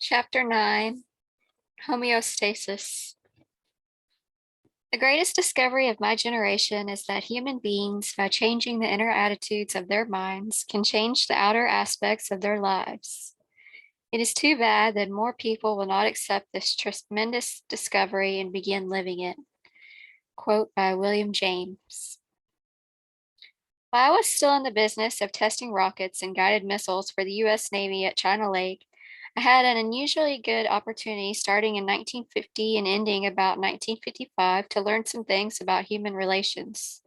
Chapter 9, Homeostasis. The greatest discovery of my generation is that human beings, by changing the inner attitudes of their minds, can change the outer aspects of their lives. It is too bad that more people will not accept this tremendous discovery and begin living it. Quote by William James. While I was still in the business of testing rockets and guided missiles for the U.S. Navy at China Lake, I had an unusually good opportunity starting in 1950 and ending about 1955 to learn some things about human relations.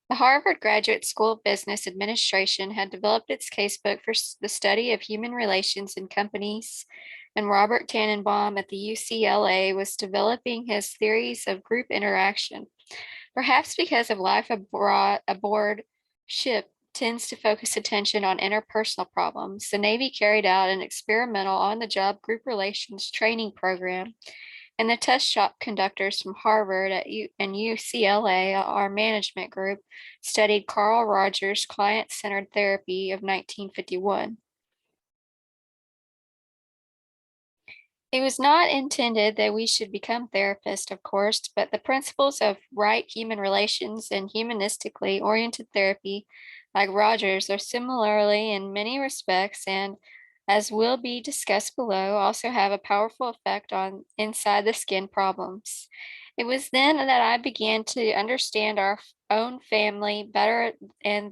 The Harvard Graduate School of Business Administration had developed its casebook for the study of human relations in companies, and Robert Tannenbaum at the UCLA was developing his theories of group interaction. Perhaps because of life aboard ship tends to focus attention on interpersonal problems, the Navy carried out an experimental on-the-job group relations training program, and the test shop conductors from Harvard and UCLA, our management group, studied Carl Rogers' client-centered therapy of 1951. It was not intended that we should become therapists, of course, but the principles of right human relations and humanistically oriented therapy, like Rogers, are similarly in many respects and, as will be discussed below, also have a powerful effect on inside the skin problems. It was then that I began to understand our own family better and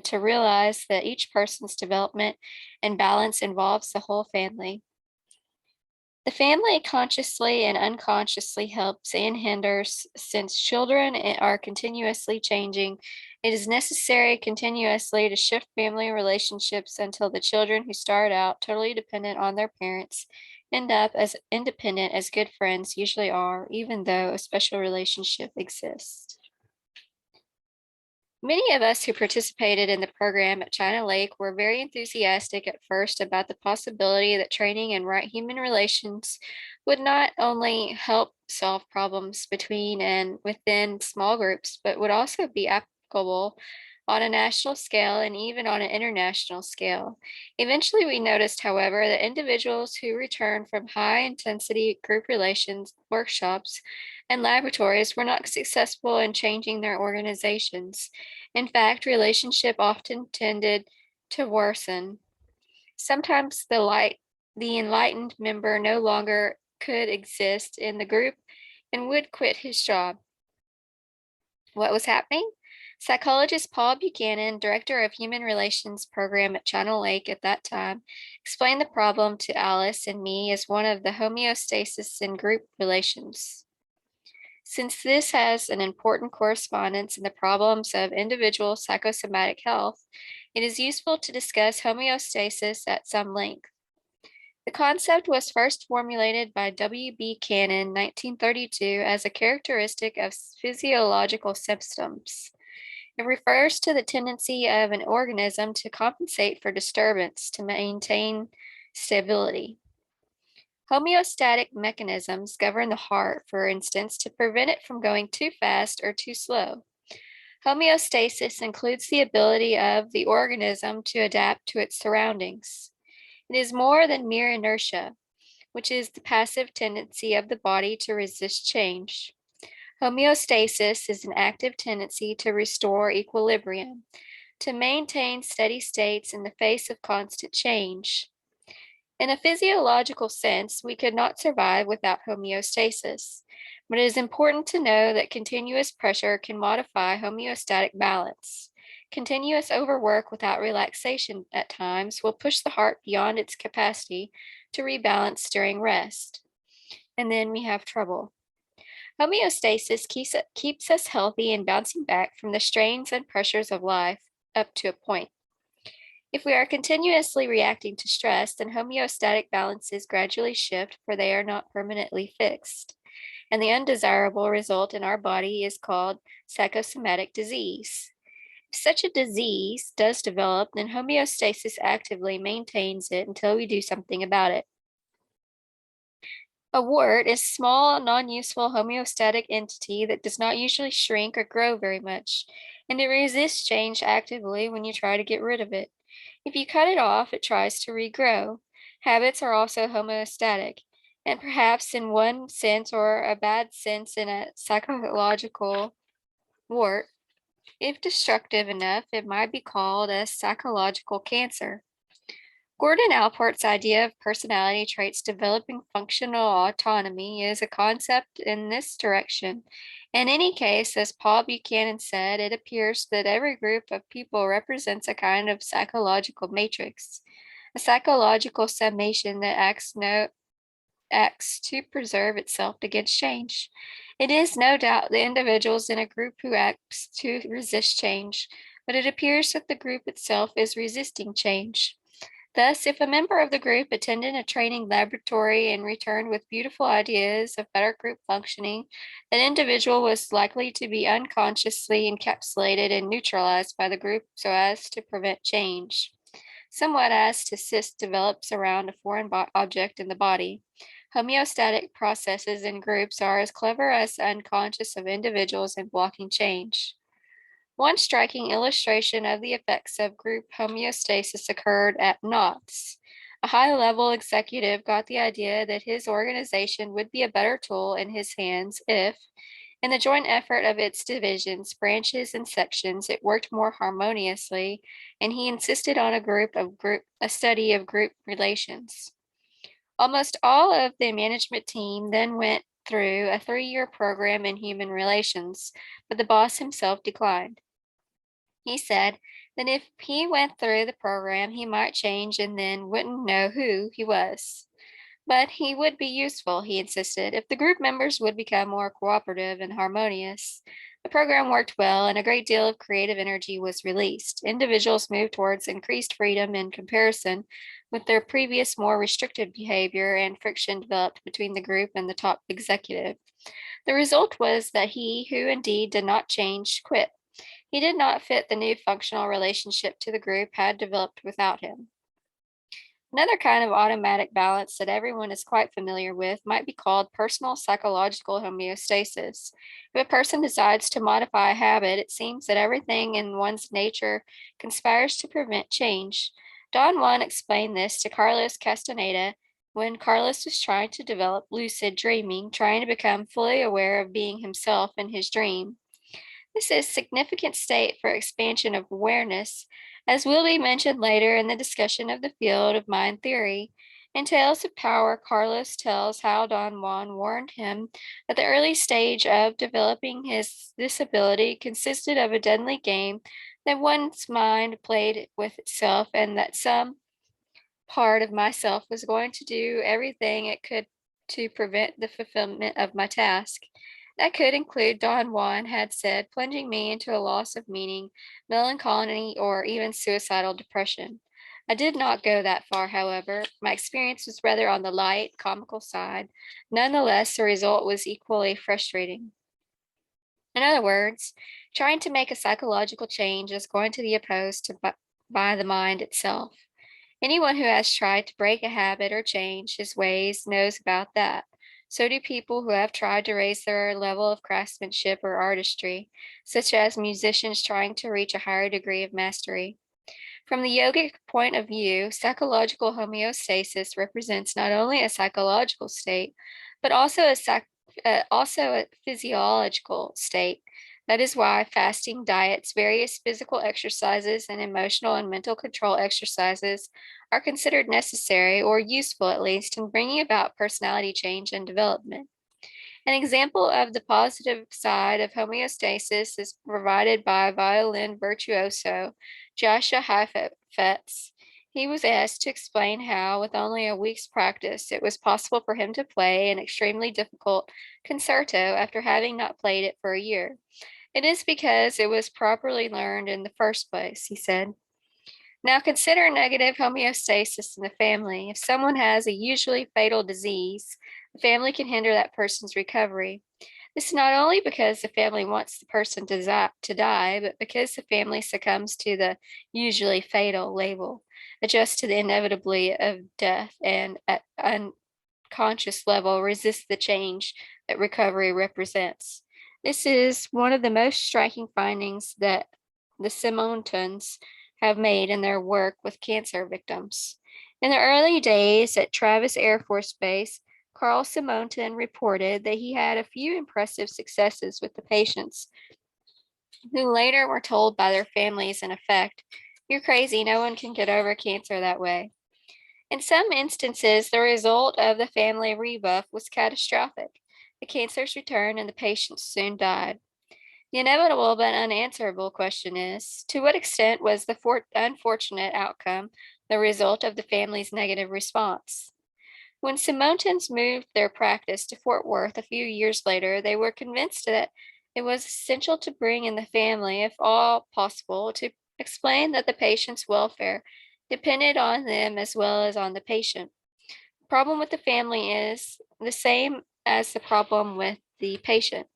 to realize that each person's development and balance involves the whole family. The family consciously and unconsciously helps and hinders. Since children are continuously changing, it is necessary continuously to shift family relationships until the children who start out totally dependent on their parents end up as independent as good friends usually are, even though a special relationship exists. Many of us who participated in the program at China Lake were very enthusiastic at first about the possibility that training in right human relations would not only help solve problems between and within small groups, but would also be applicable on a national scale and even on an international scale. Eventually, we noticed, however, that individuals who returned from high-intensity group relations workshops and laboratories were not successful in changing their organizations. In fact, relationship often tended to worsen. Sometimes the enlightened member no longer could exist in the group and would quit his job. What was happening? Psychologist Paul Buchanan, director of Human Relations Program at China Lake at that time, explained the problem to Alice and me as one of the homeostasis in group relations. Since this has an important correspondence in the problems of individual psychosomatic health, it is useful to discuss homeostasis at some length. The concept was first formulated by W.B. Cannon, 1932, as a characteristic of physiological systems. It refers to the tendency of an organism to compensate for disturbance to maintain stability. Homeostatic mechanisms govern the heart, for instance, to prevent it from going too fast or too slow. Homeostasis includes the ability of the organism to adapt to its surroundings. It is more than mere inertia, which is the passive tendency of the body to resist change. Homeostasis is an active tendency to restore equilibrium, to maintain steady states in the face of constant change. In a physiological sense, we could not survive without homeostasis, but it is important to know that continuous pressure can modify homeostatic balance. Continuous overwork without relaxation at times will push the heart beyond its capacity to rebalance during rest. And then we have trouble. Homeostasis keeps us healthy and bouncing back from the strains and pressures of life up to a point. If we are continuously reacting to stress, then homeostatic balances gradually shift, for they are not permanently fixed. And the undesirable result in our body is called psychosomatic disease. If such a disease does develop, then homeostasis actively maintains it until we do something about it. A wart is a small, non-useful homeostatic entity that does not usually shrink or grow very much, and it resists change actively when you try to get rid of it. If you cut it off, it tries to regrow. Habits are also homeostatic, and perhaps in one sense or a bad sense in a psychological wart, if destructive enough, it might be called a psychological cancer. Gordon Alport's idea of personality traits developing functional autonomy is a concept in this direction. In any case, as Paul Buchanan said, it appears that every group of people represents a kind of psychological matrix, a psychological summation that acts to preserve itself against change. It is no doubt the individuals in a group who acts to resist change, but it appears that the group itself is resisting change. Thus, if a member of the group attended a training laboratory and returned with beautiful ideas of better group functioning, that individual was likely to be unconsciously encapsulated and neutralized by the group so as to prevent change. Somewhat as to cyst develops around a foreign object in the body. Homeostatic processes in groups are as clever as unconscious of individuals in blocking change. One striking illustration of the effects of group homeostasis occurred at Knott's. A high level executive got the idea that his organization would be a better tool in his hands if, in the joint effort of its divisions, branches, and sections, it worked more harmoniously, and he insisted on a study of group relations. Almost all of the management team then went through a 3-year program in human relations, but the boss himself declined. He said that if he went through the program, he might change and then wouldn't know who he was. But he would be useful, he insisted, if the group members would become more cooperative and harmonious. The program worked well, and a great deal of creative energy was released. Individuals moved towards increased freedom in comparison with their previous more restrictive behavior, and friction developed between the group and the top executive. The result was that he, who indeed did not change, quit. He did not fit the new functional relationship to the group had developed without him. Another kind of automatic balance that everyone is quite familiar with might be called personal psychological homeostasis. If a person decides to modify a habit, it seems that everything in one's nature conspires to prevent change. Don Juan explained this to Carlos Castaneda when Carlos was trying to develop lucid dreaming, trying to become fully aware of being himself in his dream. This is a significant state for expansion of awareness, as will be mentioned later in the discussion of the field of mind theory. In Tales of Power, Carlos tells how Don Juan warned him that the early stage of developing this ability consisted of a deadly game that one's mind played with itself, and that some part of myself was going to do everything it could to prevent the fulfillment of my task. That could include, Don Juan had said, plunging me into a loss of meaning, melancholy, or even suicidal depression. I did not go that far, however. My experience was rather on the light, comical side. Nonetheless, the result was equally frustrating. In other words, trying to make a psychological change is going to be opposed to by the mind itself. Anyone who has tried to break a habit or change his ways knows about that. So do people who have tried to raise their level of craftsmanship or artistry, such as musicians trying to reach a higher degree of mastery. From the yogic point of view, psychological homeostasis represents not only a psychological state, but also a physiological state. That is why fasting, diets, various physical exercises, and emotional and mental control exercises are considered necessary, or useful at least, in bringing about personality change and development. An example of the positive side of homeostasis is provided by violin virtuoso Joshua Heifetz. He was asked to explain how, with only a week's practice, it was possible for him to play an extremely difficult concerto after having not played it for a year. It is because it was properly learned in the first place, he said. Now consider negative homeostasis in the family. If someone has a usually fatal disease, the family can hinder that person's recovery. This is not only because the family wants the person to die, but because the family succumbs to the usually fatal label, adjusts to the inevitably of death, and at unconscious level resists the change that recovery represents. This is one of the most striking findings that the Simontons have made in their work with cancer victims. In the early days at Travis Air Force Base, Carl Simonton reported that he had a few impressive successes with the patients, who later were told by their families, in effect, "You're crazy, no one can get over cancer that way." In some instances, the result of the family rebuff was catastrophic. The cancers returned and the patients soon died. The inevitable but unanswerable question is, to what extent was the unfortunate outcome the result of the family's negative response? When Simontans moved their practice to Fort Worth a few years later, they were convinced that it was essential to bring in the family, if all possible, to explain that the patient's welfare depended on them as well as on the patient. The problem with the family is the same as the problem with the patient.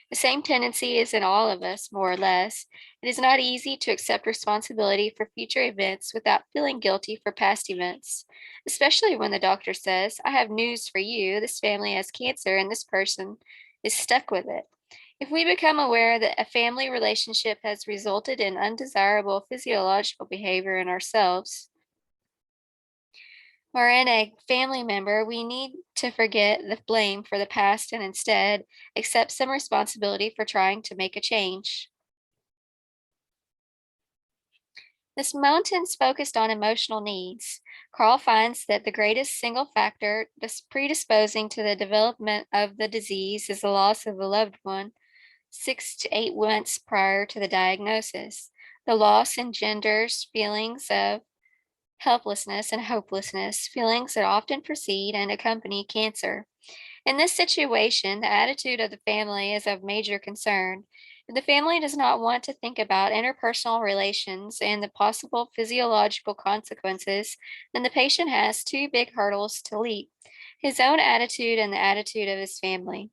The same tendency is in all of us, more or less. It is not easy to accept responsibility for future events without feeling guilty for past events, especially when the doctor says, "I have news for you. This family has cancer and this person is stuck with it." If we become aware that a family relationship has resulted in undesirable physiological behavior in ourselves or in a family member, we need to forget the blame for the past and instead accept some responsibility for trying to make a change. This mountain's focused on emotional needs. Carl finds that the greatest single factor predisposing to the development of the disease is the loss of a loved one 6 to 8 months prior to the diagnosis. The loss engenders feelings of helplessness and hopelessness, feelings that often precede and accompany cancer. In this situation, the attitude of the family is of major concern. If the family does not want to think about interpersonal relations and the possible physiological consequences, then the patient has two big hurdles to leap: his own attitude and the attitude of his family.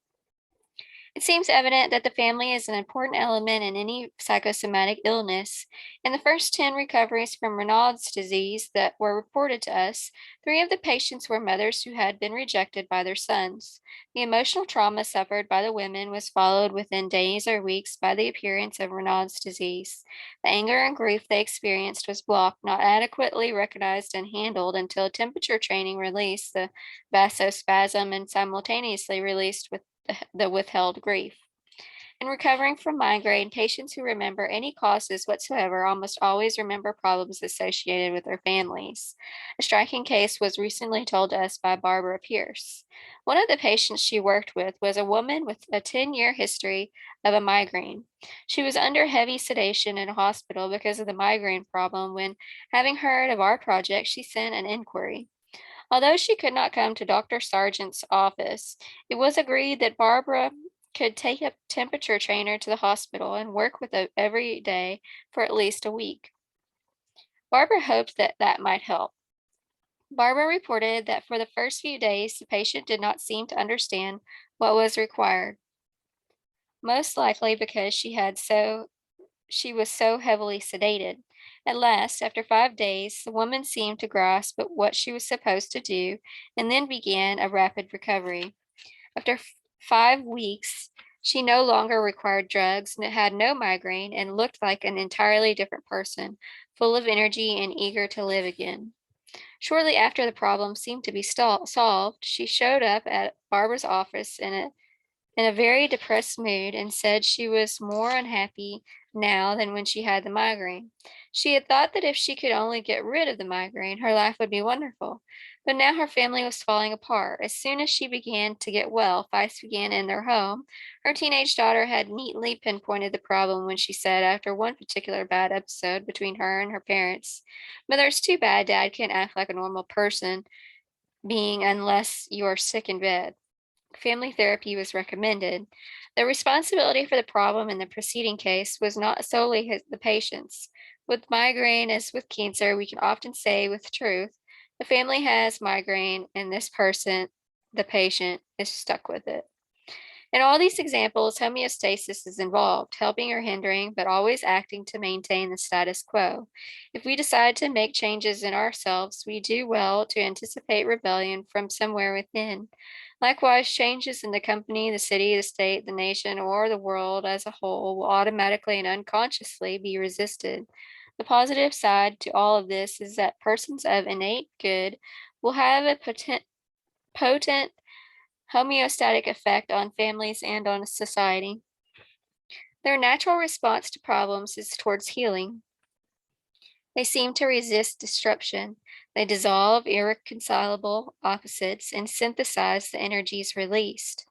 It seems evident that the family is an important element in any psychosomatic illness. In the first 10 recoveries from Raynaud's disease that were reported to us, 3 of the patients were mothers who had been rejected by their sons. The emotional trauma suffered by the women was followed within days or weeks by the appearance of Raynaud's disease. The anger and grief they experienced was blocked, not adequately recognized and handled until temperature training released the vasospasm and simultaneously released with the withheld grief. In recovering from migraine, patients who remember any causes whatsoever almost always remember problems associated with their families. A striking case was recently told to us by Barbara Pierce. One of the patients she worked with was a woman with a 10-year history of a migraine. She was under heavy sedation in a hospital because of the migraine problem when, having heard of our project, she sent an inquiry. Although she could not come to Dr. Sargent's office, it was agreed that Barbara could take a temperature trainer to the hospital and work with it every day for at least a week. Barbara hoped that that might help. Barbara reported that for the first few days, the patient did not seem to understand what was required, most likely because she was so heavily sedated. At last, after 5 days, the woman seemed to grasp what she was supposed to do and then began a rapid recovery. After 5 weeks, she no longer required drugs, had no migraine, and looked like an entirely different person, full of energy and eager to live again. Shortly after the problem seemed to be solved, she showed up at Barbara's office in a very depressed mood and said she was more unhappy now than when she had the migraine. She had thought that if she could only get rid of the migraine, her life would be wonderful. But now her family was falling apart. As soon as she began to get well, fights began in their home. Her teenage daughter had neatly pinpointed the problem when she said, after one particular bad episode between her and her parents, "Mother, it's too bad Dad can't act like a normal person being unless you're sick in bed." Family therapy was recommended. The responsibility for the problem in the preceding case was not solely the patient's. With migraine, as with cancer, we can often say with truth, the family has migraine and this person, the patient, is stuck with it. In all these examples, homeostasis is involved, helping or hindering, but always acting to maintain the status quo. If we decide to make changes in ourselves, we do well to anticipate rebellion from somewhere within. Likewise, changes in the company, the city, the state, the nation, or the world as a whole will automatically and unconsciously be resisted. The positive side to all of this is that persons of innate good will have a potent homeostatic effect on families and on society. Their natural response to problems is towards healing. They seem to resist disruption. They dissolve irreconcilable opposites and synthesize the energies released.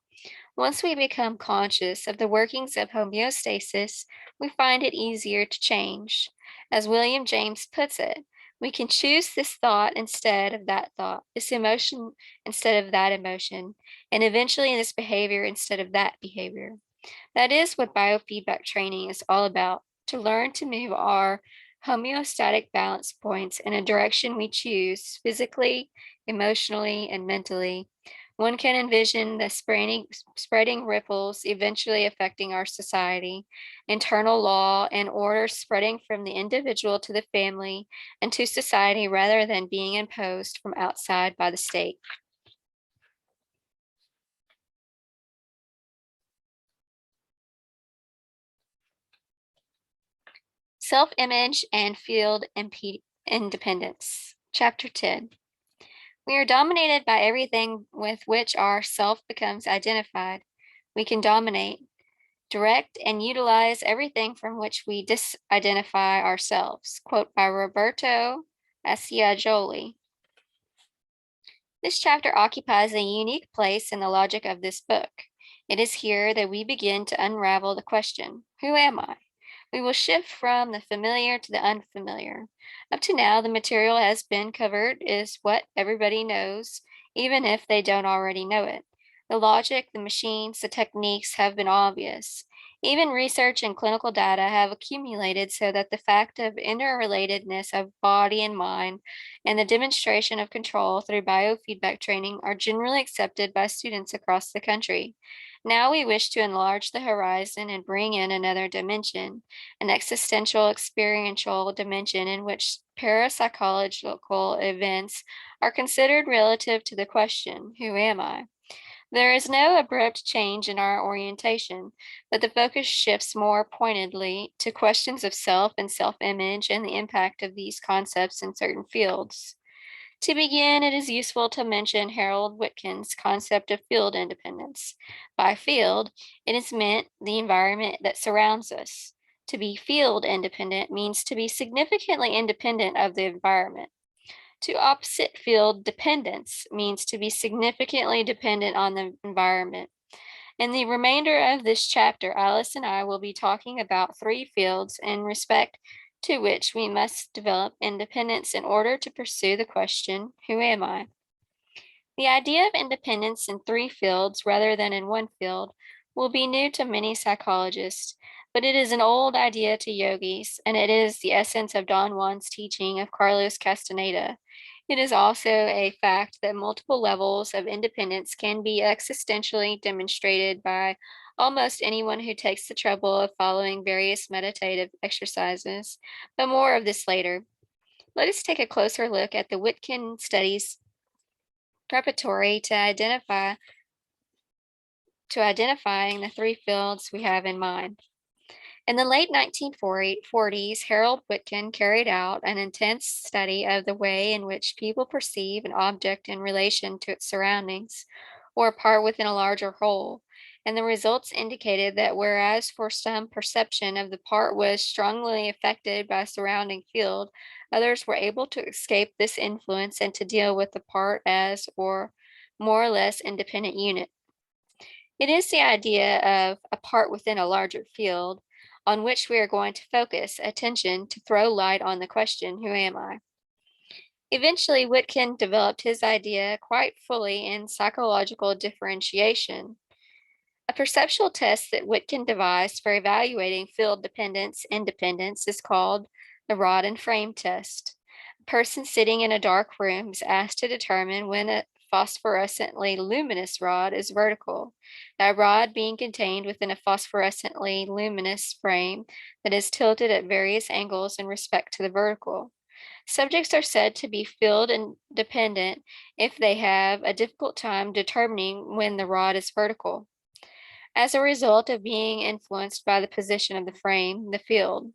Once we become conscious of the workings of homeostasis, we find it easier to change. As William James puts it, we can choose this thought instead of that thought, this emotion instead of that emotion, and eventually this behavior instead of that behavior. That is what biofeedback training is all about, to learn to move our homeostatic balance points in a direction we choose physically, emotionally, and mentally. One can envision the spreading ripples eventually affecting our society, internal law and order spreading from the individual to the family and to society rather than being imposed from outside by the state. Self-image and field independence. Chapter 10. We are dominated by everything with which our self becomes identified. We can dominate, direct, and utilize everything from which we disidentify ourselves. Quote by Roberto Asciagioli. This chapter occupies a unique place in the logic of this book. It is here that we begin to unravel the question, who am I? We will shift from the familiar to the unfamiliar. Up to now, the material has been covered is what everybody knows, even if they don't already know it. The logic, the machines, the techniques have been obvious. Even research and clinical data have accumulated so that the fact of interrelatedness of body and mind and the demonstration of control through biofeedback training are generally accepted by students across the country. Now we wish to enlarge the horizon and bring in another dimension, an existential experiential dimension in which parapsychological events are considered relative to the question, who am I? There is no abrupt change in our orientation, but the focus shifts more pointedly to questions of self and self-image and the impact of these concepts in certain fields. To begin, it is useful to mention Harold Whitkin's concept of field independence. By field, it is meant the environment that surrounds us. To be field independent means to be significantly independent of the environment. To opposite field dependence means to be significantly dependent on the environment. In the remainder of this chapter, Alice and I will be talking about three fields in respect to which we must develop independence in order to pursue the question, who am I? The idea of independence in three fields rather than in one field will be new to many psychologists, but it is an old idea to yogis, and it is the essence of Don Juan's teaching of Carlos Castaneda. It is also a fact that multiple levels of independence can be existentially demonstrated by almost anyone who takes the trouble of following various meditative exercises, but more of this later. Let us take a closer look at the Witkin studies preparatory to identifying the three fields we have in mind. In the late 1940s, Harold Witkin carried out an intense study of the way in which people perceive an object in relation to its surroundings, or a part within a larger whole, and the results indicated that whereas for some perception of the part was strongly affected by surrounding field, others were able to escape this influence and to deal with the part as or more or less independent unit. It is the idea of a part within a larger field on which we are going to focus attention to throw light on the question, who am I? Eventually, Witkin developed his idea quite fully in psychological differentiation, a perceptual test that Witkin devised for evaluating field independence is called the rod and frame test. A person sitting in a dark room is asked to determine when a phosphorescently luminous rod is vertical, that rod being contained within a phosphorescently luminous frame that is tilted at various angles in respect to the vertical. Subjects are said to be field independent if they have a difficult time determining when the rod is vertical as a result of being influenced by the position of the frame, the field.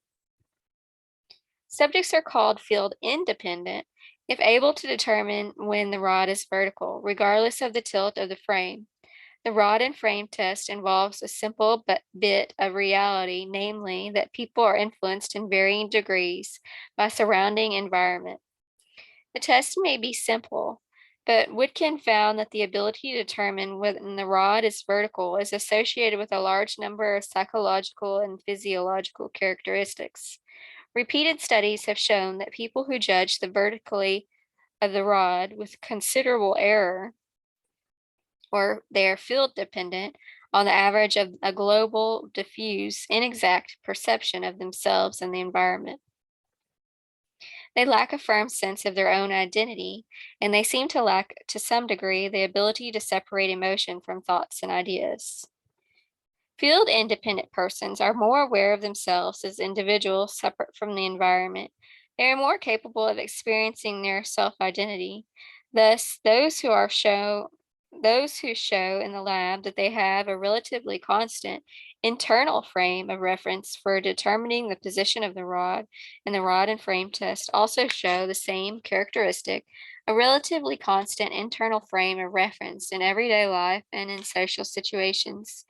Subjects are called field independent if able to determine when the rod is vertical, regardless of the tilt of the frame. The rod and frame test involves a simple bit of reality, namely that people are influenced in varying degrees by surrounding environment. The test may be simple, but Woodkin found that the ability to determine when the rod is vertical is associated with a large number of psychological and physiological characteristics. Repeated studies have shown that people who judge the vertically of the rod with considerable error, or they are field dependent on the average of a global, diffuse, inexact perception of themselves and the environment. They lack a firm sense of their own identity, and they seem to lack, to some degree, the ability to separate emotion from thoughts and ideas. Field independent persons are more aware of themselves as individuals separate from the environment. They are more capable of experiencing their self-identity. Thus, those who show in the lab that they have a relatively constant internal frame of reference for determining the position of the rod in the rod and frame test also show the same characteristic, a relatively constant internal frame of reference in everyday life and in social situations.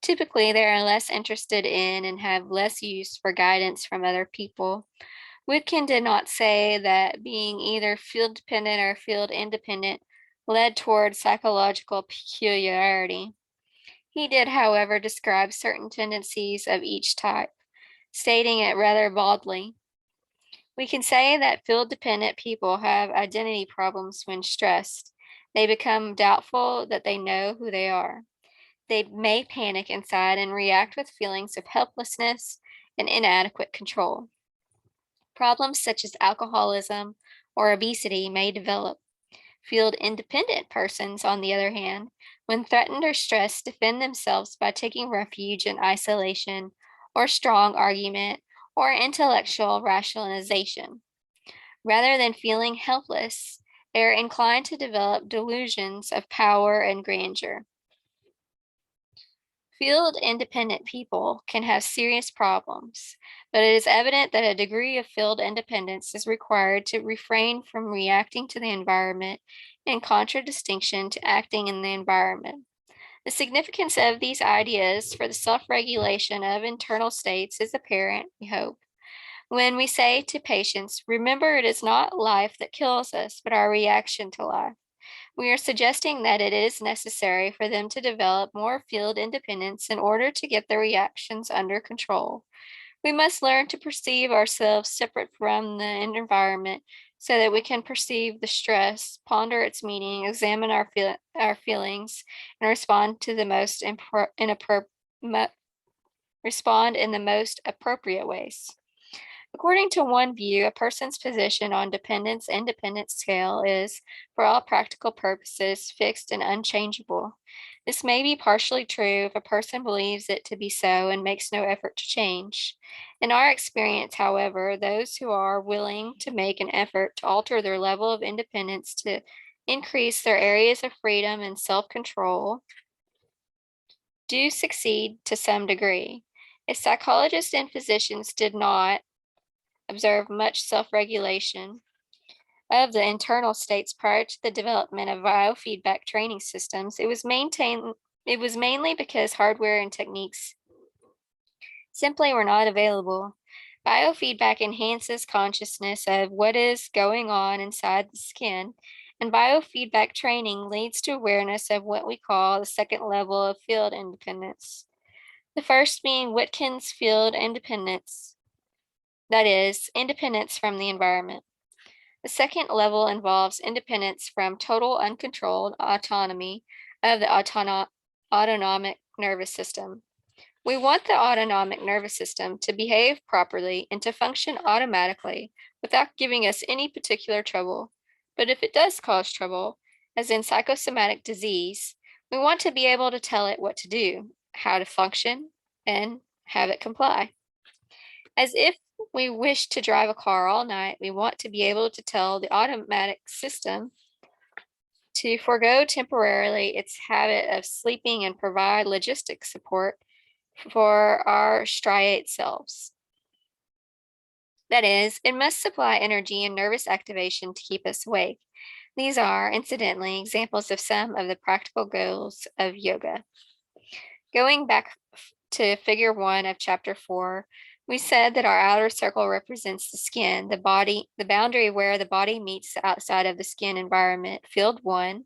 Typically, they are less interested in and have less use for guidance from other people. Witkin did not say that being either field dependent or field independent led toward psychological peculiarity. He did, however, describe certain tendencies of each type, stating it rather baldly. We can say that field dependent people have identity problems when stressed. They become doubtful that they know who they are. They may panic inside and react with feelings of helplessness and inadequate control. Problems such as alcoholism or obesity may develop. Field independent persons, on the other hand, when threatened or stressed, defend themselves by taking refuge in isolation or strong argument or intellectual rationalization. Rather than feeling helpless, they are inclined to develop delusions of power and grandeur. Field independent people can have serious problems, but it is evident that a degree of field independence is required to refrain from reacting to the environment in contradistinction to acting in the environment. The significance of these ideas for the self-regulation of internal states is apparent, we hope, when we say to patients, remember it is not life that kills us, but our reaction to life. We are suggesting that it is necessary for them to develop more field independence in order to get their reactions under control. We must learn to perceive ourselves separate from the environment so that we can perceive the stress, ponder its meaning, examine our feelings, and respond in the most appropriate ways. According to one view, a person's position on dependence-independence scale is, for all practical purposes, fixed and unchangeable. This may be partially true if a person believes it to be so and makes no effort to change. In our experience, however, those who are willing to make an effort to alter their level of independence to increase their areas of freedom and self-control do succeed to some degree. If psychologists and physicians did not observed much self-regulation of the internal states prior to the development of biofeedback training systems. It was mainly because hardware and techniques simply were not available. Biofeedback enhances consciousness of what is going on inside the skin, and biofeedback training leads to awareness of what we call the second level of field independence. The first being Witkin's field independence, that is, independence from the environment. The second level involves independence from total uncontrolled autonomy of the autonomic nervous system. We want the autonomic nervous system to behave properly and to function automatically without giving us any particular trouble. But if it does cause trouble, as in psychosomatic disease, we want to be able to tell it what to do, how to function, and have it comply. As if we wish to drive a car all night, we want to be able to tell the automatic system to forego temporarily its habit of sleeping and provide logistic support for our striate selves. That is, it must supply energy and nervous activation to keep us awake. These are, incidentally, examples of some of the practical goals of yoga. Going back to figure 1 of chapter 4, we said that our outer circle represents the skin, the body, the boundary where the body meets the outside of the skin environment, field 1.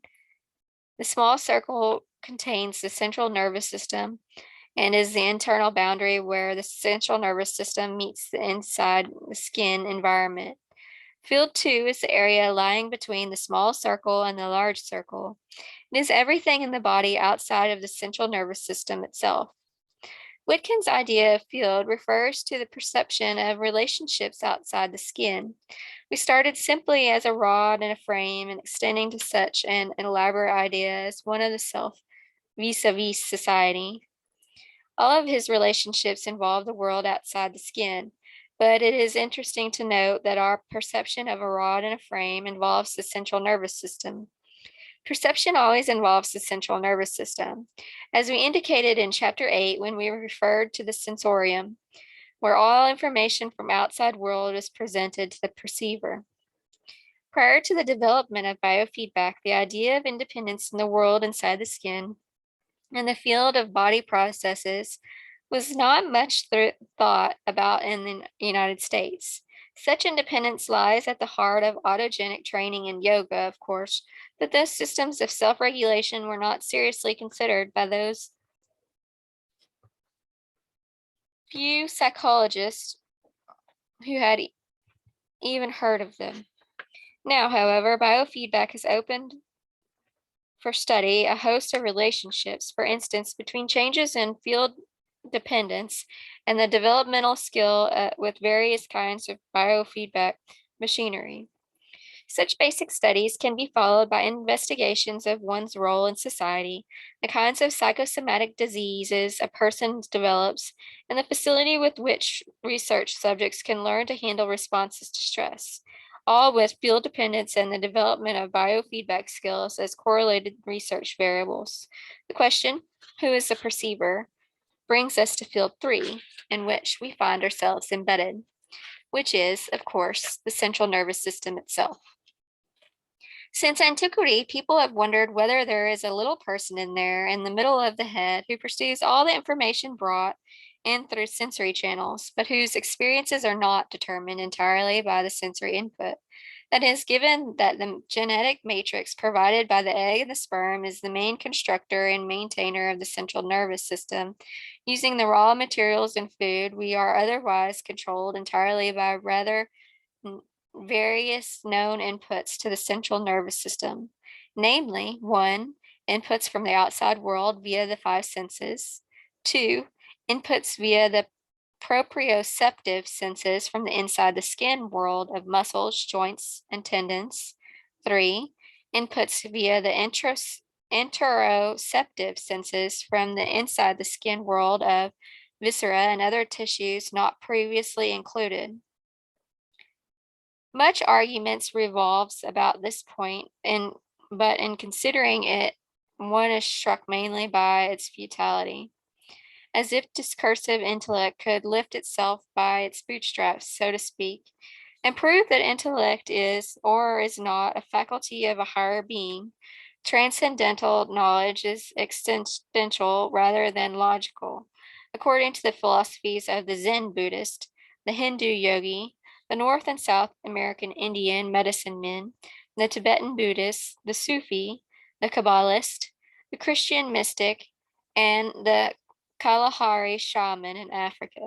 The small circle contains the central nervous system and is the internal boundary where the central nervous system meets the inside the skin environment. Field 2 is the area lying between the small circle and the large circle. It is everything in the body outside of the central nervous system itself. Whitkin's idea of field refers to the perception of relationships outside the skin. We started simply as a rod and a frame and extending to such an elaborate idea as one of the self vis-a-vis society. All of his relationships involve the world outside the skin, but it is interesting to note that our perception of a rod and a frame involves the central nervous system. Perception always involves the central nervous system, as we indicated in chapter 8 when we referred to the sensorium, where all information from outside world is presented to the perceiver. Prior to the development of biofeedback, the idea of independence in the world inside the skin and the field of body processes was not much thought about in the United States. Such independence lies at the heart of autogenic training in yoga, of course, but those systems of self-regulation were not seriously considered by those few psychologists who had even heard of them. Now, however, biofeedback has opened for study a host of relationships, for instance, between changes in field dependence and the developmental skill with various kinds of biofeedback machinery. Such basic studies can be followed by investigations of one's role in society, the kinds of psychosomatic diseases a person develops, and the facility with which research subjects can learn to handle responses to stress, all with field dependence and the development of biofeedback skills as correlated research variables. The question, who is the perceiver, brings us to field 3, in which we find ourselves embedded, which is, of course, the central nervous system itself. Since antiquity, people have wondered whether there is a little person in there in the middle of the head who perceives all the information brought in through sensory channels, but whose experiences are not determined entirely by the sensory input. That is, given that the genetic matrix provided by the egg and the sperm is the main constructor and maintainer of the central nervous system, using the raw materials in food, we are otherwise controlled entirely by rather various known inputs to the central nervous system, namely, 1, inputs from the outside world via the 5 senses, 2, inputs via the proprioceptive senses from the inside the skin world of muscles, joints, and tendons, 3, inputs via the interoceptive senses from the inside the skin world of viscera and other tissues not previously included. Much arguments revolves about this point, but in considering it, one is struck mainly by its futility, as if discursive intellect could lift itself by its bootstraps, so to speak, and prove that intellect is or is not a faculty of a higher being. Transcendental knowledge is existential rather than logical, according to the philosophies of the Zen Buddhist, the Hindu yogi, the North and South American Indian medicine men, the Tibetan Buddhist, the Sufi, the Kabbalist, the Christian mystic, and the Kalahari shaman in Africa.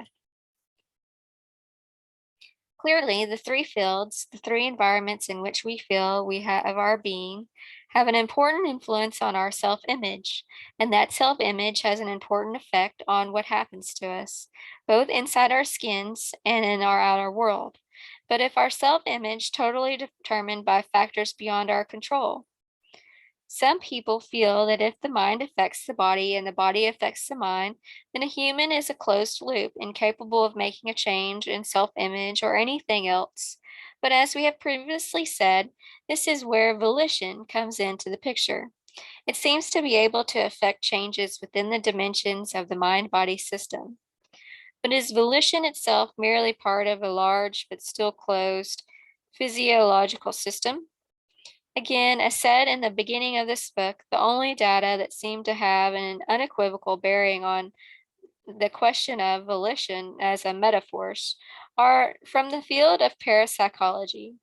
Clearly, the 3 fields, the 3 environments in which we feel we have our being, have an important influence on our self-image, and that self-image has an important effect on what happens to us, both inside our skins and in our outer world. But if our self-image totally determined by factors beyond our control, some people feel that if the mind affects the body and the body affects the mind, then a human is a closed loop, incapable of making a change in self-image or anything else. But as we have previously said, this is where volition comes into the picture. It seems to be able to affect changes within the dimensions of the mind-body system. But is volition itself merely part of a large but still closed physiological system? Again, as said in the beginning of this book, the only data that seem to have an unequivocal bearing on the question of volition as a metaphors are from the field of parapsychology.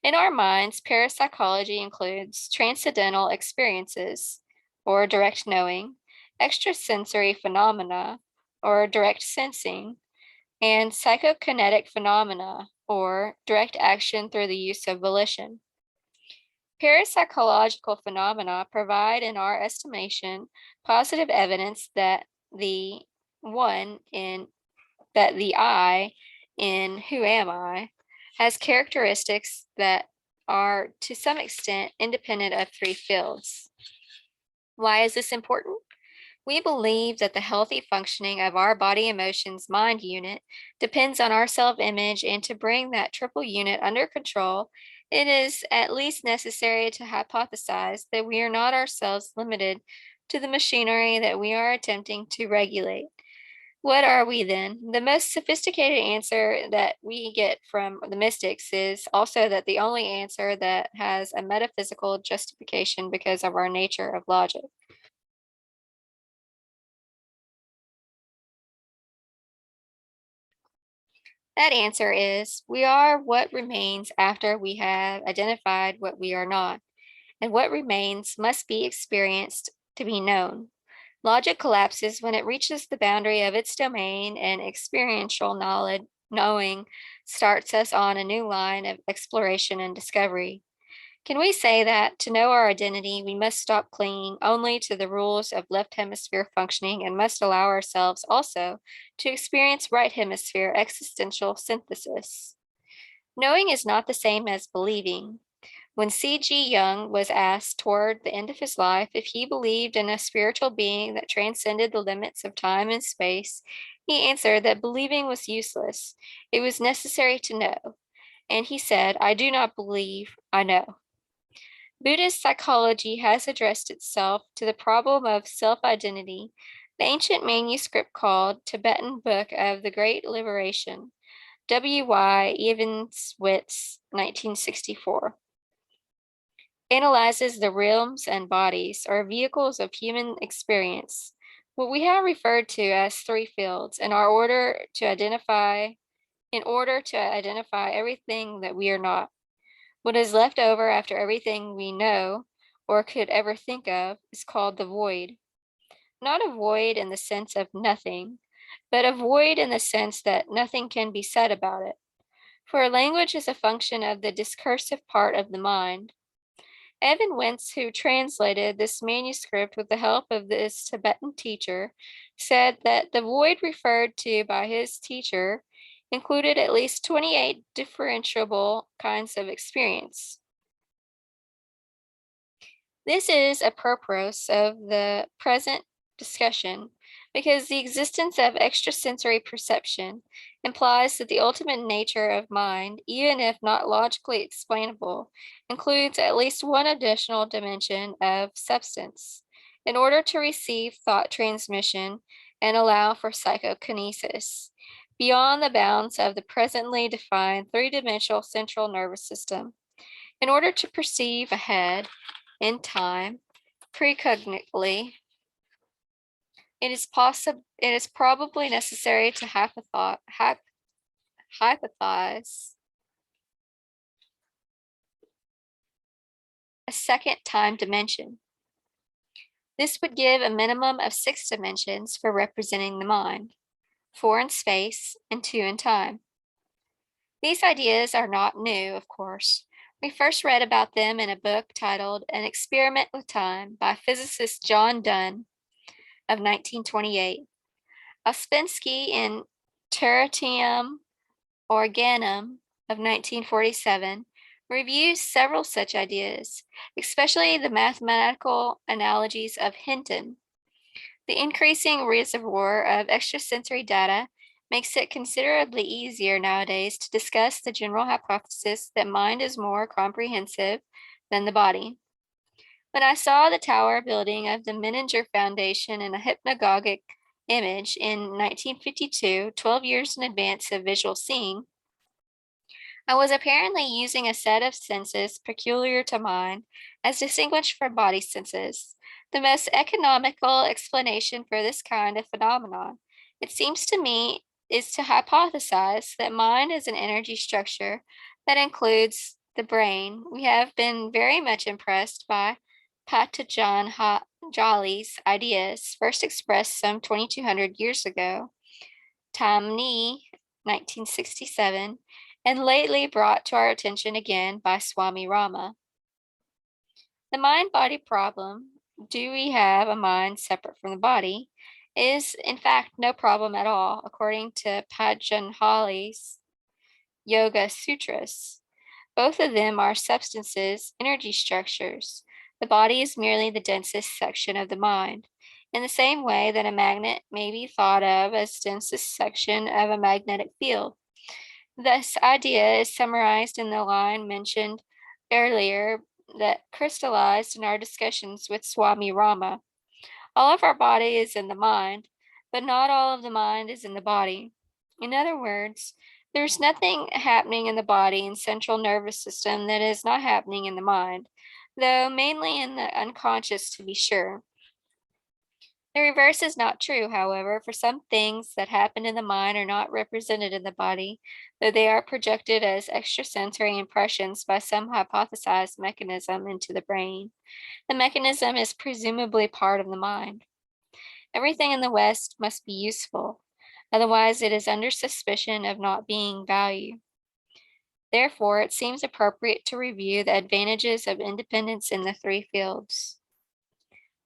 In our minds, parapsychology includes transcendental experiences, or direct knowing, extrasensory phenomena, or direct sensing, and psychokinetic phenomena, or direct action through the use of volition. Parapsychological phenomena provide, in our estimation, positive evidence that the one in that the I in who am I has characteristics that are to some extent independent of three fields. Why is this important? We believe that the healthy functioning of our body emotions mind unit depends on our self image, and to bring that triple unit under control, it is at least necessary to hypothesize that we are not ourselves limited to the machinery that we are attempting to regulate. What are we then? The most sophisticated answer that we get from the mystics is also that the only answer that has a metaphysical justification because of our nature of logic. That answer is we are what remains after we have identified what we are not, and what remains must be experienced to be known. Logic collapses when it reaches the boundary of its domain, and experiential knowing starts us on a new line of exploration and discovery. Can we say that to know our identity, we must stop clinging only to the rules of left hemisphere functioning and must allow ourselves also to experience right hemisphere existential synthesis? Knowing is not the same as believing. When C.G. Jung was asked toward the end of his life if he believed in a spiritual being that transcended the limits of time and space, he answered that believing was useless. It was necessary to know. And he said, I do not believe, I know. Buddhist psychology has addressed itself to the problem of self identity. The ancient manuscript called Tibetan Book of the Great Liberation, W.Y. Evanswitz, 1964, analyzes the realms and bodies, or vehicles of human experience, what we have referred to as three fields, in order to identify everything that we are not. What is left over after everything we know or could ever think of is called the void. Not a void in the sense of nothing, but a void in the sense that nothing can be said about it. For language is a function of the discursive part of the mind. Evan Wentz, who translated this manuscript with the help of this Tibetan teacher, said that the void referred to by his teacher included at least 28 differentiable kinds of experience. This is a purpose of the present discussion because the existence of extrasensory perception implies that the ultimate nature of mind, even if not logically explainable, includes at least one additional dimension of substance in order to receive thought transmission and allow for psychokinesis beyond the bounds of the presently defined three-dimensional central nervous system. In order to perceive ahead in time precognitively, it is probably necessary to hypothesize a second time dimension. This would give a minimum of 6 dimensions for representing the mind, 4 in space and 2 in time. These ideas are not new, of course. We first read about them in a book titled An Experiment with Time by physicist John Dunn of 1928. Ouspensky in Tertium Organum of 1947 reviews several such ideas, especially the mathematical analogies of Hinton. The increasing reservoir of extrasensory data makes it considerably easier nowadays to discuss the general hypothesis that mind is more comprehensive than the body. When I saw the tower building of the Menninger Foundation in a hypnagogic image in 1952, 12 years in advance of visual seeing, I was apparently using a set of senses peculiar to mine, as distinguished from body senses. The most economical explanation for this kind of phenomenon, it seems to me, is to hypothesize that mind is an energy structure that includes the brain. We have been very much impressed by Patanjali's ideas, first expressed some 2200 years ago. Tamni, 1967, and lately brought to our attention again by Swami Rama. The mind-body problem, do we have a mind separate from the body, is in fact no problem at all, according to Patanjali's Yoga Sutras. Both of them are substances, energy structures. The body is merely the densest section of the mind, in the same way that a magnet may be thought of as densest section of a magnetic field. This idea is summarized in the line mentioned earlier that crystallized in our discussions with Swami Rama. All of our body is in the mind, but not all of the mind is in the body. In other words, there's nothing happening in the body and central nervous system that is not happening in the mind, though mainly in the unconscious to be sure. The reverse is not true, however, for some things that happen in the mind are not represented in the body, though they are projected as extrasensory impressions by some hypothesized mechanism into the brain. The mechanism is presumably part of the mind. Everything in the West must be useful, otherwise it is under suspicion of not being value. Therefore, it seems appropriate to review the advantages of independence in the three fields.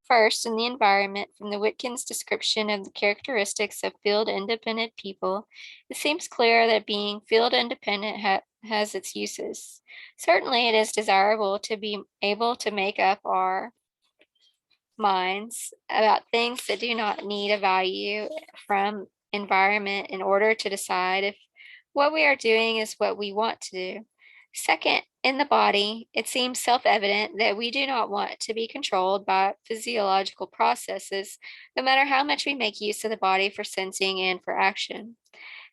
First, in the environment, from the Wittgen's description of the characteristics of field-independent people, it seems clear that being field-independent has its uses. Certainly, it is desirable to be able to make up our minds about things that do not need a value from environment in order to decide if what we are doing is what we want to do. Second, in the body, it seems self-evident that we do not want to be controlled by physiological processes, no matter how much we make use of the body for sensing and for action.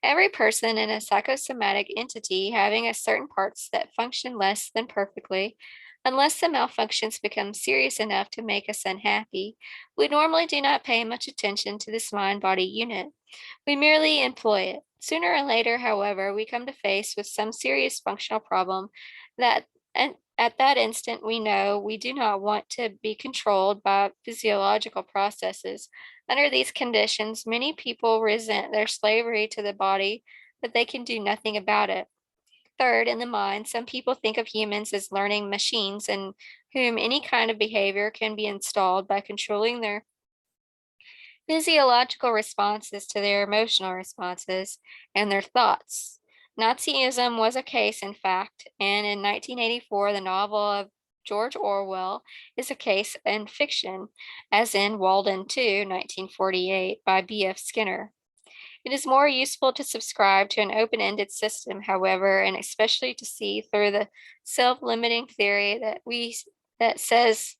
Every person in a psychosomatic entity having a certain parts that function less than perfectly, unless the malfunctions become serious enough to make us unhappy, we normally do not pay much attention to this mind-body unit. We merely employ it. Sooner or later, however, we come to face with some serious functional problem that, and at that instant, we know we do not want to be controlled by physiological processes. Under these conditions, many people resent their slavery to the body, but they can do nothing about it. Third, in the mind, some people think of humans as learning machines in whom any kind of behavior can be installed by controlling their physiological responses to their emotional responses and their thoughts. Nazism was a case, in fact, and in 1984, the novel of George Orwell is a case in fiction, as in Walden 2, 1948, by B.F. Skinner. It is more useful to subscribe to an open-ended system, however, and especially to see through the self-limiting theory that says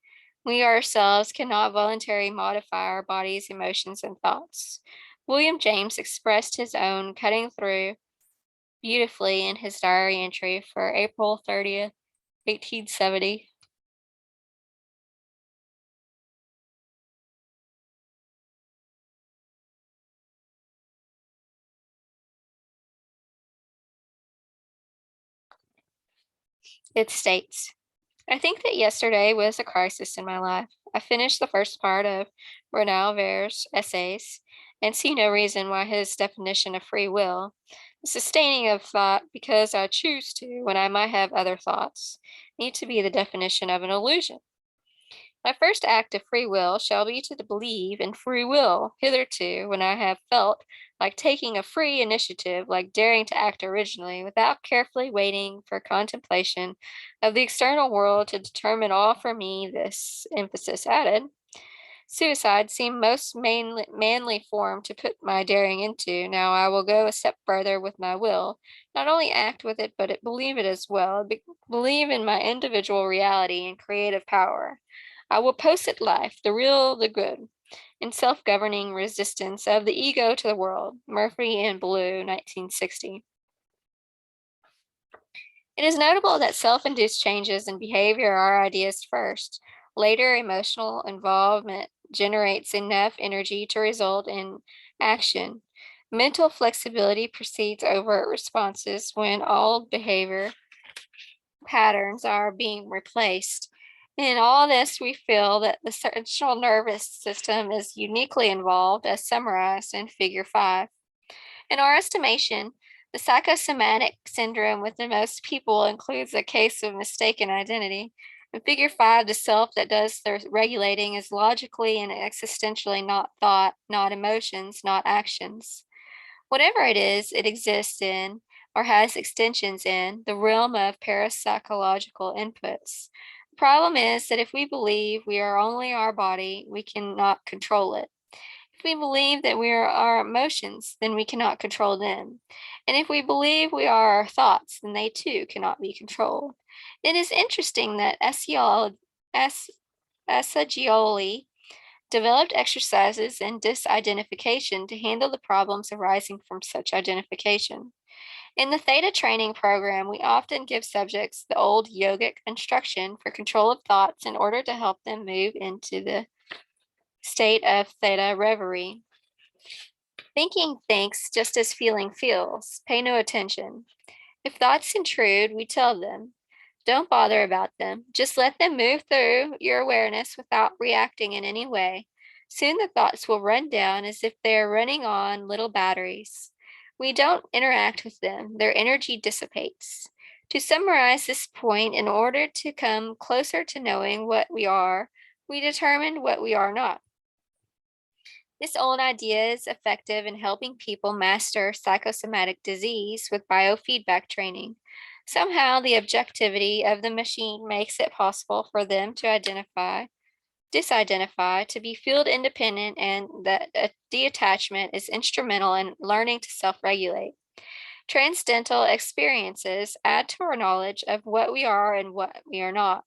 we ourselves cannot voluntarily modify our body's emotions and thoughts. William James expressed his own cutting through beautifully in his diary entry for April 30th, 1870. It states, I think that yesterday was a crisis in my life. I finished the first part of Renaud Ver's essays and see no reason why his definition of free will, the sustaining of thought because I choose to when I might have other thoughts, need to be the definition of an illusion. My first act of free will shall be to believe in free will. Hitherto, when I have felt like taking a free initiative, like daring to act originally, without carefully waiting for contemplation of the external world to determine all for me, this emphasis added, suicide seemed most manly form to put my daring into. Now I will go a step further with my will, not only act with it, but believe it as well, believe in my individual reality and creative power. I will post it life, the real, the good. and self-governing resistance of the ego to the world, Murphy and Blue, 1960. It is notable that self-induced changes in behavior are ideas first. Later, emotional involvement generates enough energy to result in action. Mental flexibility precedes overt responses when old behavior patterns are being replaced. In all this, we feel that the central nervous system is uniquely involved, as summarized in Figure 5. In our estimation, the psychosomatic syndrome with the most people includes a case of mistaken identity. In Figure 5, the self that does the regulating is logically and existentially not thought, not emotions, not actions. Whatever it is, it exists in, or has extensions in, the realm of parapsychological inputs. The problem is that if we believe we are only our body, we cannot control it. If we believe that we are our emotions, then we cannot control them. And if we believe we are our thoughts, then they too cannot be controlled. It is interesting that Assagioli developed exercises in disidentification to handle the problems arising from such identification. In the Theta training program, we often give subjects the old yogic instruction for control of thoughts in order to help them move into the state of Theta reverie. Thinking thinks just as feeling feels. Pay no attention. If thoughts intrude, we tell them, don't bother about them. Just let them move through your awareness without reacting in any way. Soon the thoughts will run down as if they are running on little batteries. We don't interact with them. Their energy dissipates. To summarize this point, in order to come closer to knowing what we are, we determined what we are not. This old idea is effective in helping people master psychosomatic disease with biofeedback training. Somehow, the objectivity of the machine makes it possible for them to disidentify, to be field independent, and that detachment is instrumental in learning to self regulate. Transcendental experiences add to our knowledge of what we are and what we are not.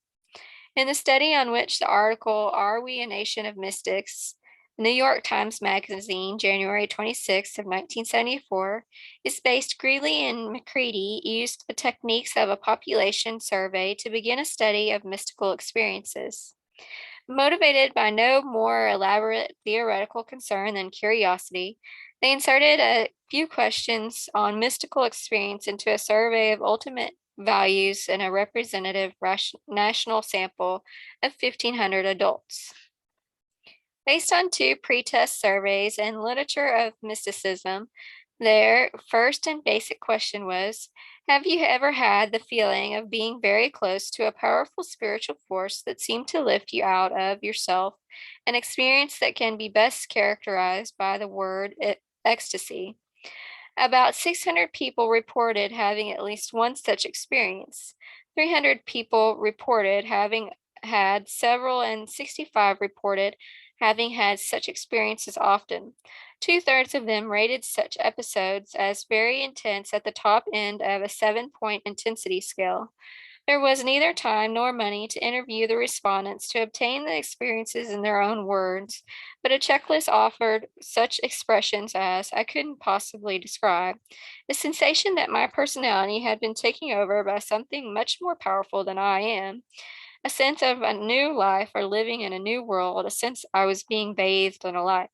In the study on which the article, Are We a Nation of Mystics? New York Times Magazine, January 26 of 1974, is based. Greeley and McCready used the techniques of a population survey to begin a study of mystical experiences. Motivated by no more elaborate theoretical concern than curiosity, they inserted a few questions on mystical experience into a survey of ultimate values in a representative national sample of 1,500 adults. Based on two pretest surveys and literature of mysticism, their first and basic question was, have you ever had the feeling of being very close to a powerful spiritual force that seemed to lift you out of yourself, an experience that can be best characterized by the word ecstasy? About 600 people reported having at least one such experience. 300 people reported having had several, and 65 reported having had such experiences often. Two-thirds of them rated such episodes as very intense at the top end of a 7-point intensity scale. There was neither time nor money to interview the respondents to obtain the experiences in their own words, but a checklist offered such expressions as I couldn't possibly describe. The sensation that my personality had been taken over by something much more powerful than I am, a sense of a new life or living in a new world, a sense I was being bathed in a light.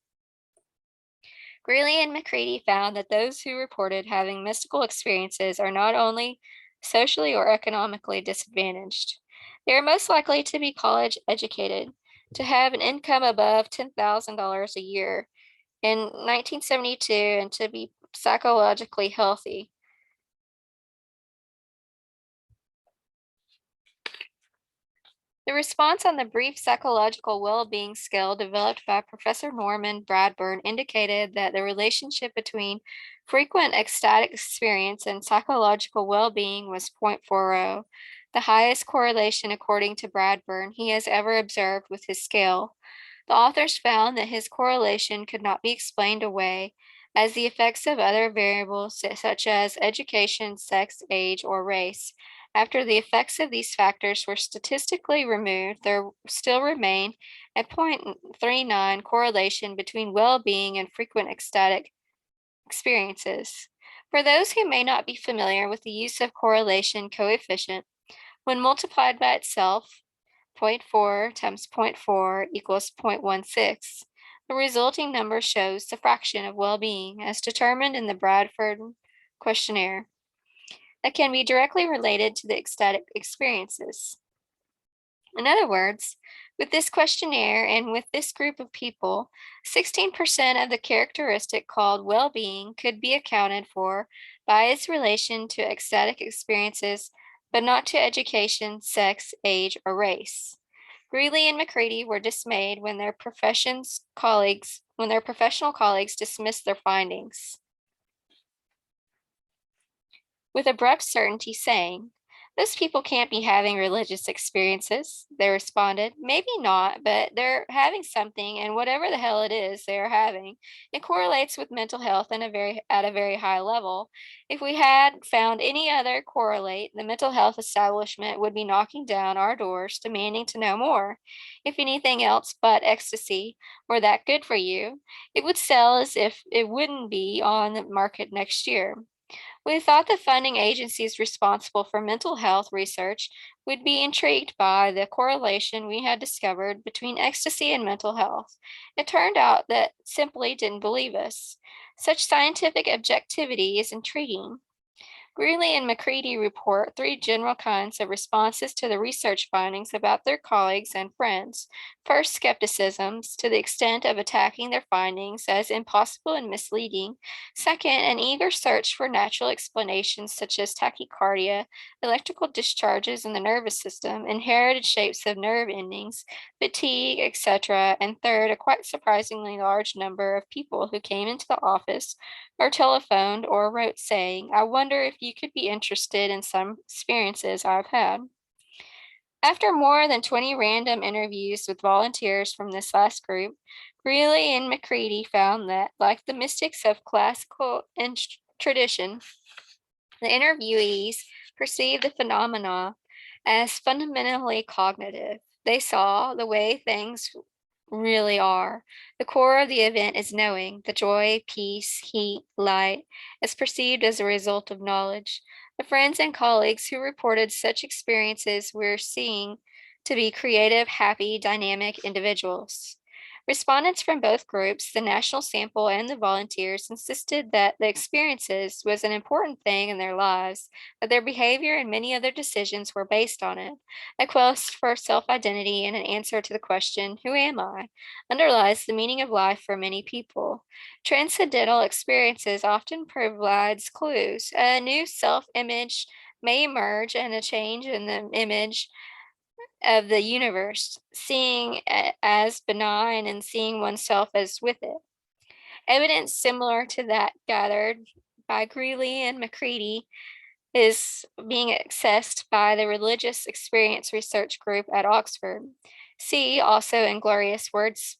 Greeley and McCready found that those who reported having mystical experiences are not only socially or economically disadvantaged, they are most likely to be college educated, to have an income above $10,000 a year in 1972, and to be psychologically healthy. The response on the brief psychological well-being scale developed by Professor Norman Bradburn indicated that the relationship between frequent ecstatic experience and psychological well-being was 0.40, the highest correlation, according to Bradburn, he has ever observed with his scale. The authors found that his correlation could not be explained away, as the effects of other variables such as education, sex, age, or race After the effects of these factors were statistically removed, there still remained a 0.39 correlation between well-being and frequent ecstatic experiences. For those who may not be familiar with the use of correlation coefficient, when multiplied by itself, zero point 0.4 times zero point 0.4 equals 0.16, the resulting number shows the fraction of well-being as determined in the Bradford questionnaire that can be directly related to the ecstatic experiences. In other words, with this questionnaire and with this group of people, 16% of the characteristic called well-being could be accounted for by its relation to ecstatic experiences, but not to education, sex, age, or race. Greeley and McCready were dismayed when their professional colleagues dismissed their findings with abrupt certainty, saying, "Those people can't be having religious experiences." They responded, "Maybe not, but they're having something, and whatever the hell it is they are having, it correlates with mental health at a very high level. If we had found any other correlate, the mental health establishment would be knocking down our doors, demanding to know more. If anything else but ecstasy were that good for you, it would sell as if it wouldn't be on the market next year." We thought the funding agencies responsible for mental health research would be intrigued by the correlation we had discovered between ecstasy and mental health. It turned out that simply didn't believe us. Such scientific objectivity is intriguing. Greeley and McCready report three general kinds of responses to the research findings about their colleagues and friends. First, skepticisms to the extent of attacking their findings as impossible and misleading. Second, an eager search for natural explanations such as tachycardia, electrical discharges in the nervous system, inherited shapes of nerve endings, fatigue, etc. And third, a quite surprisingly large number of people who came into the office or telephoned or wrote saying, "I wonder if you could be interested in some experiences I've had." After more than 20 random interviews with volunteers from this last group, Greeley and McCready found that, like the mystics of classical tradition, the interviewees perceived the phenomena as fundamentally cognitive. They saw the way things really are. The core of the event is knowing, the joy, peace, heat, light, as perceived as a result of knowledge. The friends and colleagues who reported such experiences were seen to be creative, happy, dynamic individuals. Respondents from both groups, the national sample and the volunteers, insisted that the experiences was an important thing in their lives, that their behavior and many other decisions were based on it. A quest for self-identity and an answer to the question, "Who am I?" underlies the meaning of life for many people. Transcendental experiences often provides clues. A new self-image may emerge and a change in the image of the universe, seeing it as benign and seeing oneself as with it. Evidence similar to that gathered by Greeley and McCready is being accessed by the Religious Experience Research Group at Oxford. See also Inglorious Wordsworth.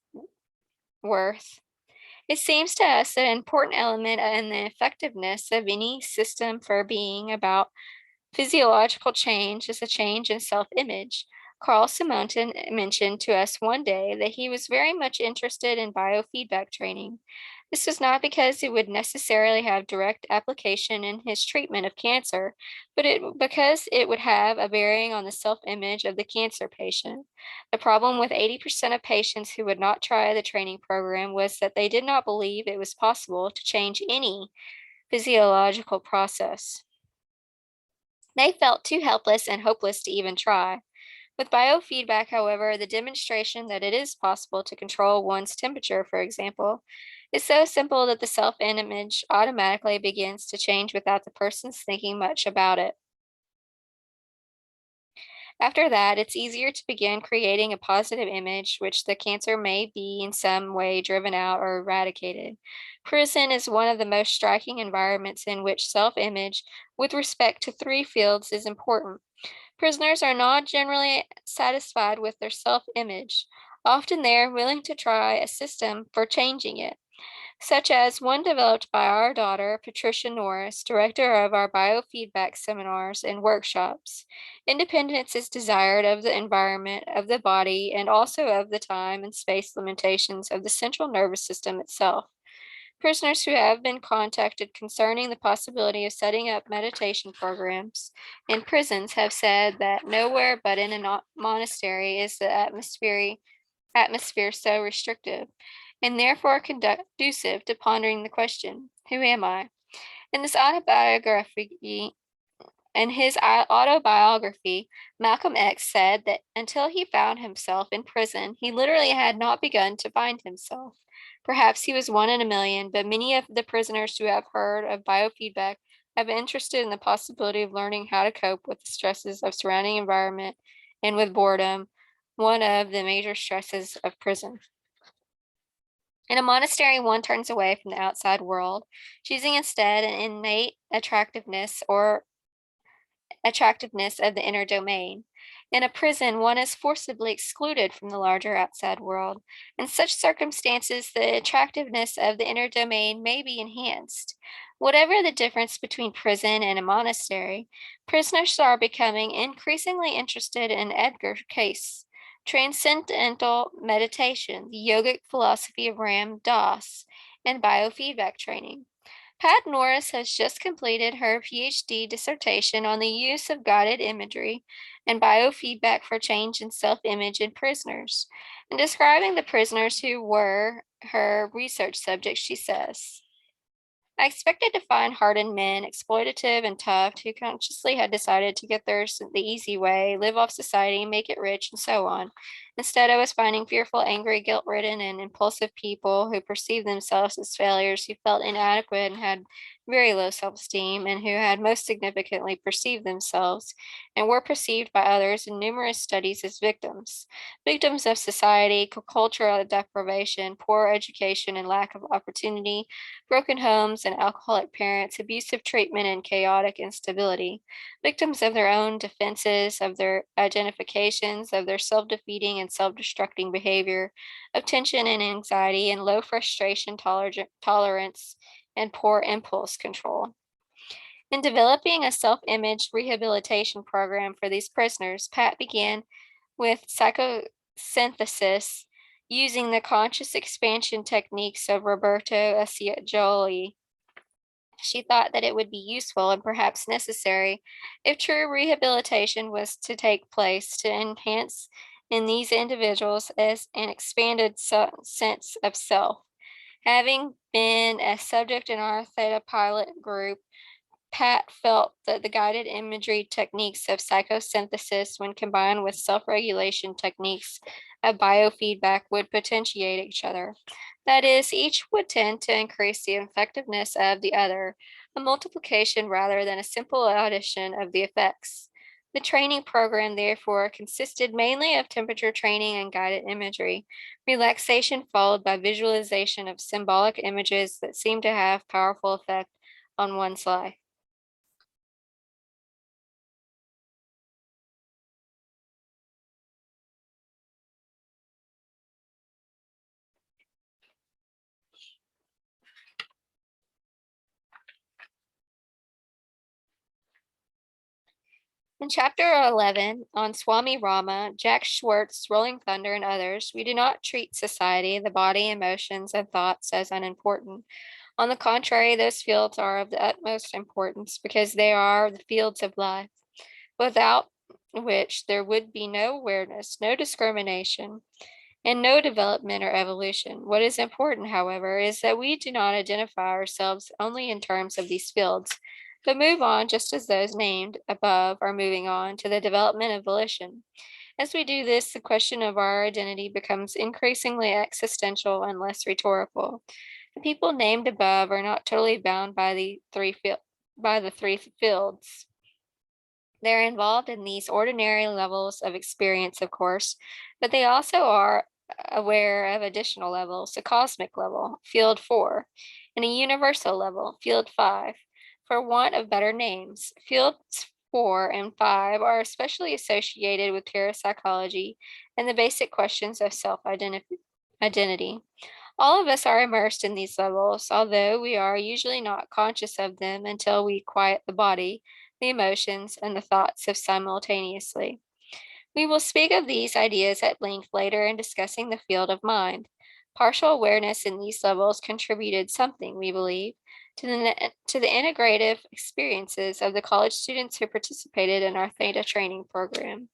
It seems to us an important element in the effectiveness of any system for being about physiological change is a change in self-image. Carl Simonton mentioned to us one day that he was very much interested in biofeedback training. This was not because it would necessarily have direct application in his treatment of cancer, but because it would have a bearing on the self-image of the cancer patient. The problem with 80% of patients who would not try the training program was that they did not believe it was possible to change any physiological process. They felt too helpless and hopeless to even try. With biofeedback, however, the demonstration that it is possible to control one's temperature, for example, is so simple that the self-image automatically begins to change without the person's thinking much about it. After that, it's easier to begin creating a positive image, which the cancer may be in some way driven out or eradicated. Prison is one of the most striking environments in which self-image, with respect to three fields, is important. Prisoners are not generally satisfied with their self-image. Often they are willing to try a system for changing it. such as one developed by our daughter, Patricia Norris, director of our biofeedback seminars and workshops. Independence is desired of the environment, of the body, and also of the time and space limitations of the central nervous system itself. Prisoners who have been contacted concerning the possibility of setting up meditation programs in prisons have said that nowhere but in a monastery is the atmosphere so restrictive, and therefore conducive to pondering the question, who am I? In this autobiography, in his autobiography, Malcolm X said that until he found himself in prison, he literally had not begun to find himself. Perhaps he was one in a million, but many of the prisoners who have heard of biofeedback have been interested in the possibility of learning how to cope with the stresses of surrounding environment and with boredom, one of the major stresses of prison. In a monastery, one turns away from the outside world, choosing instead an innate attractiveness of the inner domain. In a prison, one is forcibly excluded from the larger outside world. In such circumstances, the attractiveness of the inner domain may be enhanced. Whatever the difference between prison and a monastery, prisoners are becoming increasingly interested in Edgar Cayce, transcendental meditation, the yogic philosophy of Ram Dass, and biofeedback training. Pat Norris has just completed her PhD dissertation on the use of guided imagery and biofeedback for change in self-image in prisoners. In describing the prisoners who were her research subjects, she says, I expected to find hardened men, exploitative and tough, who consciously had decided to get theirs the easy way, live off society, make it rich, and so on. Instead, I was finding fearful, angry, guilt-ridden, and impulsive people who perceived themselves as failures, who felt inadequate and had very low self-esteem, and who had most significantly perceived themselves and were perceived by others in numerous studies as victims. Victims of society, cultural deprivation, poor education, and lack of opportunity, broken homes and alcoholic parents, abusive treatment, and chaotic instability, victims of their own defenses, of their identifications, of their self defeating and self destructing behavior, of tension and anxiety, and low frustration tolerance, and poor impulse control. In developing a self image rehabilitation program for these prisoners, Pat began with psychosynthesis using the conscious expansion techniques of Roberto Ascioli. She thought that it would be useful and perhaps necessary if true rehabilitation was to take place to enhance in these individuals as an expanded sense of self. Having been a subject in our Theta Pilot group, Pat felt that the guided imagery techniques of psychosynthesis, when combined with self regulation techniques of biofeedback, would potentiate each other. That is, each would tend to increase the effectiveness of the other, a multiplication rather than a simple addition of the effects. The training program, therefore, consisted mainly of temperature training and guided imagery, relaxation followed by visualization of symbolic images that seemed to have powerful effect on one's life. In chapter 11 on Swami Rama, Jack Schwartz, Rolling Thunder, and others, we do not treat society, the body, emotions, and thoughts as unimportant. On the contrary, those fields are of the utmost importance because they are the fields of life, without which there would be no awareness, no discrimination, and no development or evolution. What is important, however, is that we do not identify ourselves only in terms of these fields, but move on just as those named above are moving on to the development of volition. As we do this, the question of our identity becomes increasingly existential and less rhetorical. The people named above are not totally bound by the three fields. They're involved in these ordinary levels of experience, of course, but they also are aware of additional levels, a cosmic level, field 4, and a universal level, field 5. For want of better names, fields 4 and 5 are especially associated with parapsychology and the basic questions of self identity. All of us are immersed in these levels, although we are usually not conscious of them until we quiet the body, the emotions, and the thoughts of simultaneously. We will speak of these ideas at length later in discussing the field of mind. Partial awareness in these levels contributed something, we believe, to the integrative experiences of the college students who participated in our Theta training program.